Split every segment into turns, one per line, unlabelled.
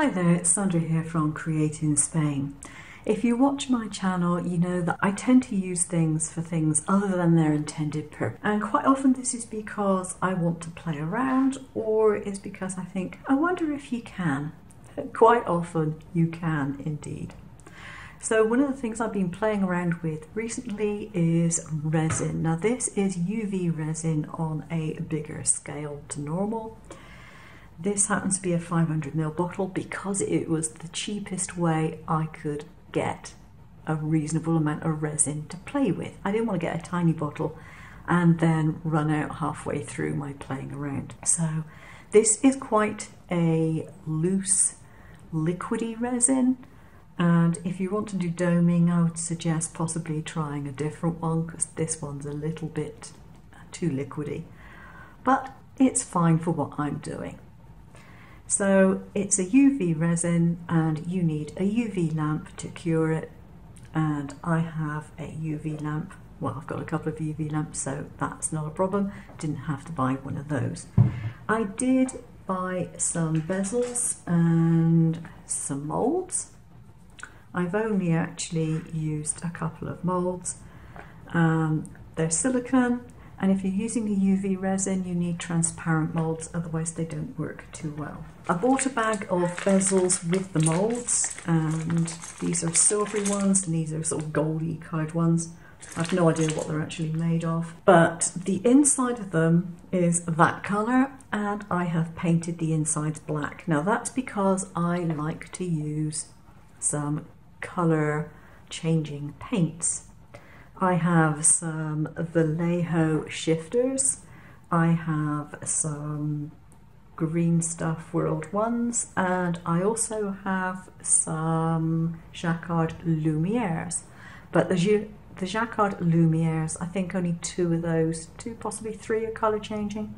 Hi there, it's Sandra here from Create in Spain. If you watch my channel, you know that I tend to use things for things other than their intended purpose. And quite often this is because I want to play around, or it's because I think, I wonder if you can. Quite often you can indeed. So one of the things I've been playing around with recently is resin. Now this is UV resin on a bigger scale to normal. This happens to be a 500ml bottle because it was the cheapest way I could get a reasonable amount of resin to play with. I didn't want to get a tiny bottle and then run out halfway through my playing around. So this is quite a loose, liquidy resin. And if you want to do doming, I would suggest possibly trying a different one because this one's a little bit too liquidy. But it's fine for what I'm doing. So it's a UV resin and you need a UV lamp to cure it, and I have a UV lamp. Well, I've got a couple of UV lamps, so that's not a problem. Didn't have to buy one of those. I did buy some bezels and some moulds. I've only actually used a couple of moulds. They're silicone. And if you're using a UV resin, you need transparent moulds, otherwise they don't work too well. I bought a bag of bezels with the moulds, and these are silvery ones, and these are sort of goldy coloured ones. I have no idea what they're actually made of, but the inside of them is that colour, and I have painted the insides black. Now that's because I like to use some colour changing paints. I have some Vallejo shifters, I have some Green Stuff World ones, and I also have some Jacquard Lumières. But the Jacquard Lumières, I think only two of those, two, possibly three, are colour changing.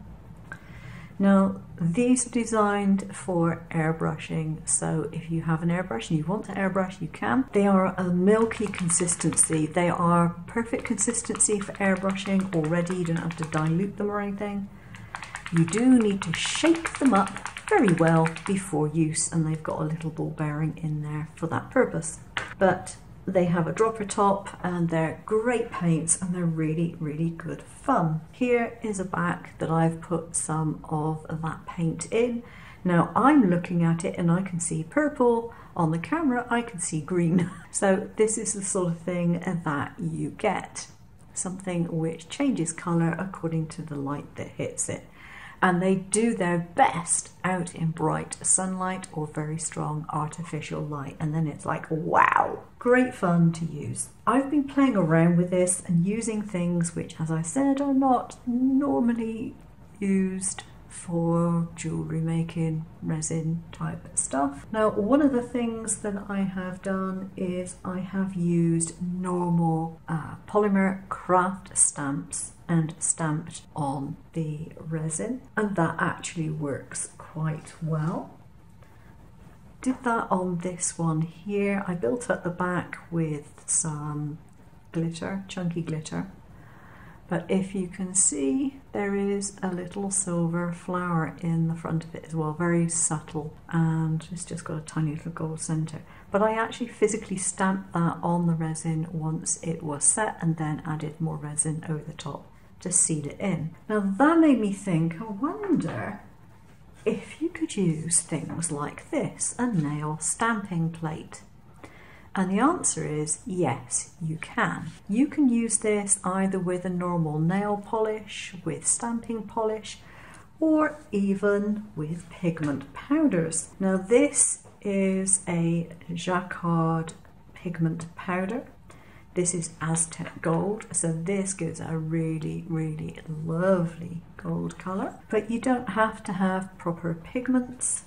Now, these are designed for airbrushing, so if you have an airbrush and you want to airbrush, you can. They are a milky consistency. They are perfect consistency for airbrushing already. You don't have to dilute them or anything. You do need to shake them up very well before use, and they've got a little ball bearing in there for that purpose. But they have a dropper top and they're great paints and they're really, really good fun. Here is a back that I've put some of that paint in. Now I'm looking at it and I can see purple. On the camera I can see green. So this is the sort of thing that you get. Something which changes colour according to the light that hits it. And they do their best out in bright sunlight or very strong artificial light, and then it's like, wow, great fun to use. I've been playing around with this and using things which, as I said, are not normally used for jewellery making, resin type stuff. Now, one of the things that I have done is I have used normal polymer craft stamps and stamped on the resin, and that actually works quite well. Did that on this one here. I built up the back with some glitter, chunky glitter, but if you can see, there is a little silver flower in the front of it as well, very subtle, and it's just got a tiny little gold centre. But I actually physically stamped that on the resin once it was set and then added more resin over the top to seal it in. Now that made me think, I wonder if you could use things like this, a nail stamping plate. And the answer is yes, you can. You can use this either with a normal nail polish, with stamping polish, or even with pigment powders. Now this is a Jacquard pigment powder. This is Aztec gold, so this gives a really, really lovely gold colour. But you don't have to have proper pigments.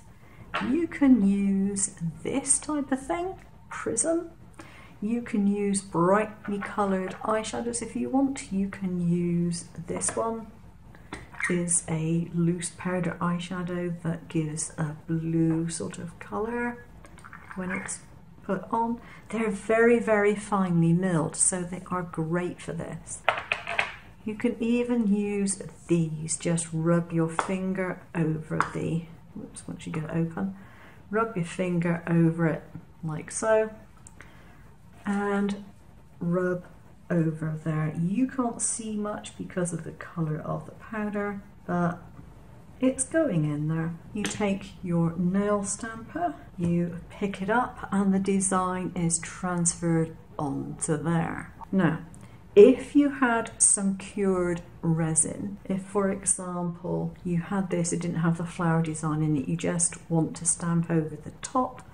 You can use this type of thing, prism. You can use brightly coloured eyeshadows if you want. You can use this one. Is a loose powder eyeshadow that gives a blue sort of colour when it's put on. They're very, very finely milled, so they are great for this. You can even use these, just rub your finger over the, whoops, once you get it open, rub your finger over it like so, and rub over there. You can't see much because of the colour of the powder, but it's going in there. You take your nail stamper, you pick it up, and the design is transferred onto there. Now, if you had some cured resin, if for example you had this, it didn't have the flower design in it, you just want to stamp over the top,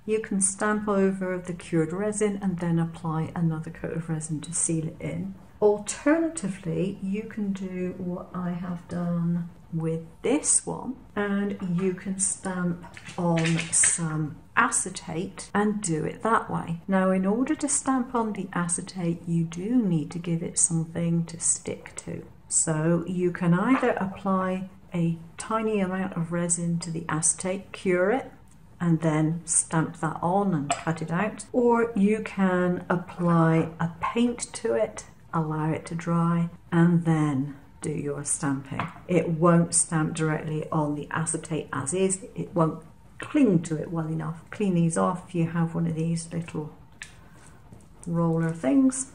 you can stamp over the cured resin and then apply another coat of resin to seal it in. Alternatively, you can do what I have done with this one, and you can stamp on some acetate and do it that way. Now, in order to stamp on the acetate, you do need to give it something to stick to. So you can either apply a tiny amount of resin to the acetate, cure it, and then stamp that on and cut it out, or you can apply a paint to it, allow it to dry, and then do your stamping. It won't stamp directly on the acetate as is, it won't cling to it well enough. Clean these off. You have one of these little roller things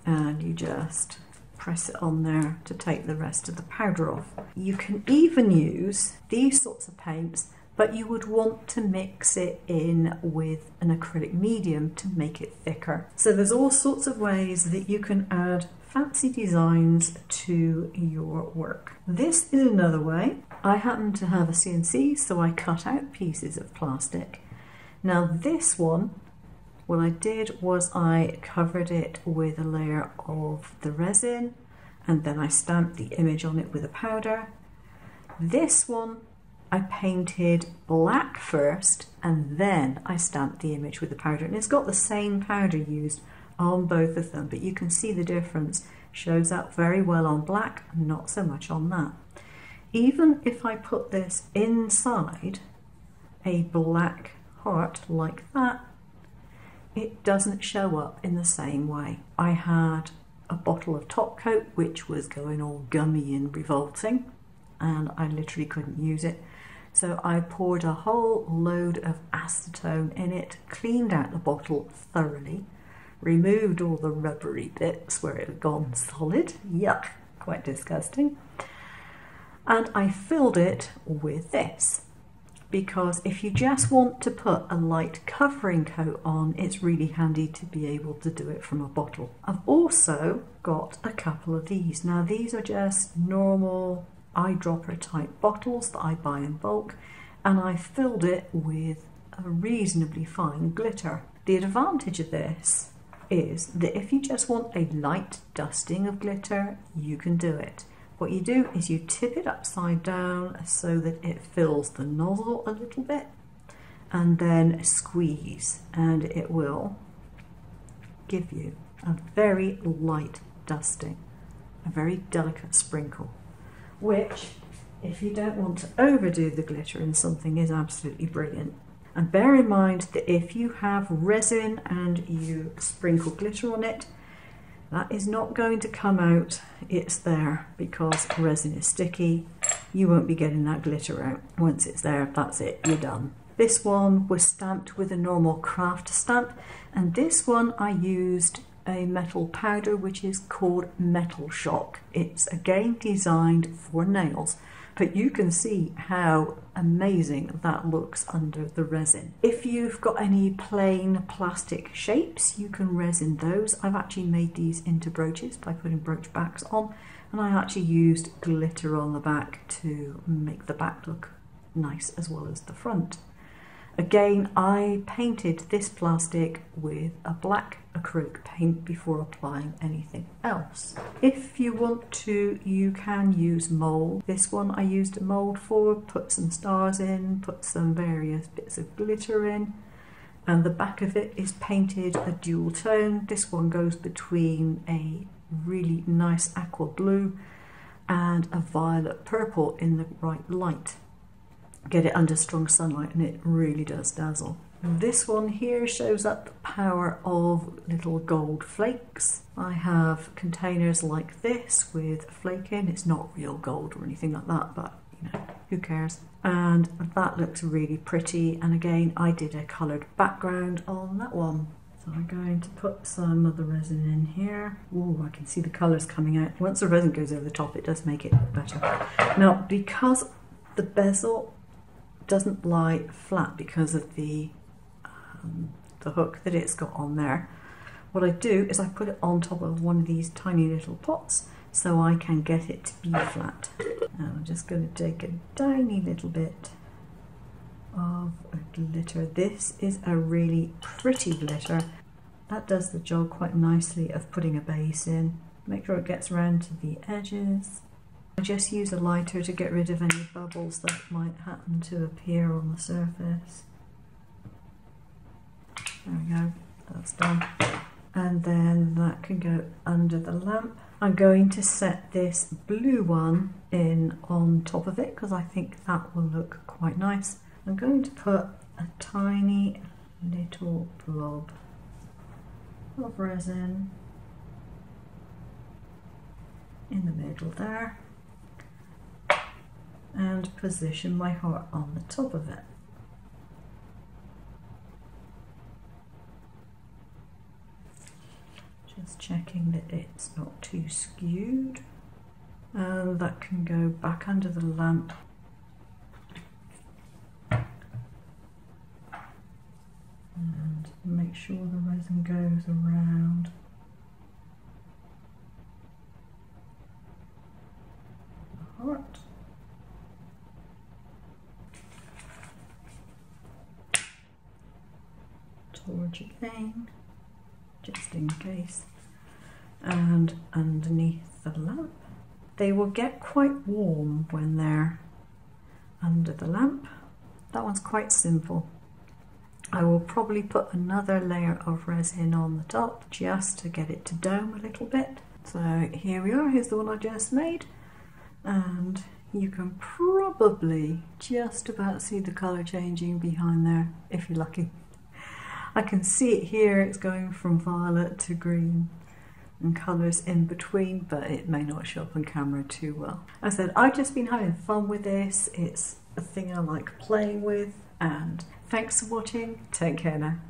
and you just press it on there to take the rest of the powder off. You can even use these sorts of paints, but you would want to mix it in with an acrylic medium to make it thicker. So there's all sorts of ways that you can add fancy designs to your work. This is another way. I happen to have a CNC, so I cut out pieces of plastic. Now this one, what I did was I covered it with a layer of the resin, and then I stamped the image on it with a powder. This one I painted black first, and then I stamped the image with the powder, and it's got the same powder used on both of them, but you can see the difference. Shows up very well on black, not so much on that. Even if I put this inside a black heart like that, it doesn't show up in the same way. I had a bottle of top coat which was going all gummy and revolting, and I literally couldn't use it. So I poured a whole load of acetone in it, cleaned out the bottle thoroughly, removed all the rubbery bits where it had gone solid. Yuck, quite disgusting. And I filled it with this, because if you just want to put a light covering coat on, it's really handy to be able to do it from a bottle. I've also got a couple of these. Now these are just normal eyedropper type bottles that I buy in bulk, and I filled it with a reasonably fine glitter. The advantage of this is that if you just want a light dusting of glitter, you can do it. What you do is you tip it upside down so that it fills the nozzle a little bit, and then squeeze, and it will give you a very light dusting, a very delicate sprinkle, which, if you don't want to overdo the glitter in something, is absolutely brilliant. And bear in mind that if you have resin and you sprinkle glitter on it, that is not going to come out. It's there because resin is sticky. You won't be getting that glitter out. Once it's there, that's it, you're done. This one was stamped with a normal craft stamp, and this one I used a metal powder which is called Metal Shock. It's again designed for nails, but you can see how amazing that looks under the resin. If you've got any plain plastic shapes, you can resin those. I've actually made these into brooches by putting brooch backs on, and I actually used glitter on the back to make the back look nice as well as the front. Again, I painted this plastic with a black acrylic paint before applying anything else. If you want to, you can use mould. This one I used a mould for, put some stars in, put some various bits of glitter in, and the back of it is painted a dual tone. This one goes between a really nice aqua blue and a violet purple in the right light. Get it under strong sunlight and it really does dazzle. This one here shows up the power of little gold flakes. I have containers like this with flake in. It's not real gold or anything like that, but you know, who cares? And that looks really pretty. And again, I did a coloured background on that one. So I'm going to put some of the resin in here. Oh, I can see the colours coming out. Once the resin goes over the top, it does make it look better. Now, because the bezel doesn't lie flat because of the hook that it's got on there, what I do is I put it on top of one of these tiny little pots so I can get it to be flat. And I'm just going to take a tiny little bit of a glitter. This is a really pretty glitter. That does the job quite nicely of putting a base in. Make sure it gets around to the edges. I just use a lighter to get rid of any bubbles that might happen to appear on the surface. There we go, that's done. And then that can go under the lamp. I'm going to set this blue one in on top of it because I think that will look quite nice. I'm going to put a tiny little blob of resin in the middle there and position my heart on the top of it. Just checking that it's not too skewed, and that can go back under the lamp. And make sure the resin goes around the heart. Torch again, just in case, and underneath the lamp. They will get quite warm when they're under the lamp. That one's quite simple. I will probably put another layer of resin on the top just to get it to dome a little bit. So here we are, here's the one I just made, and you can probably just about see the colour changing behind there if you're lucky. I can see it here, it's going from violet to green and colours in between, but it may not show up on camera too well. As I said, I've just been having fun with this. It's a thing I like playing with, and thanks for watching. Take care now.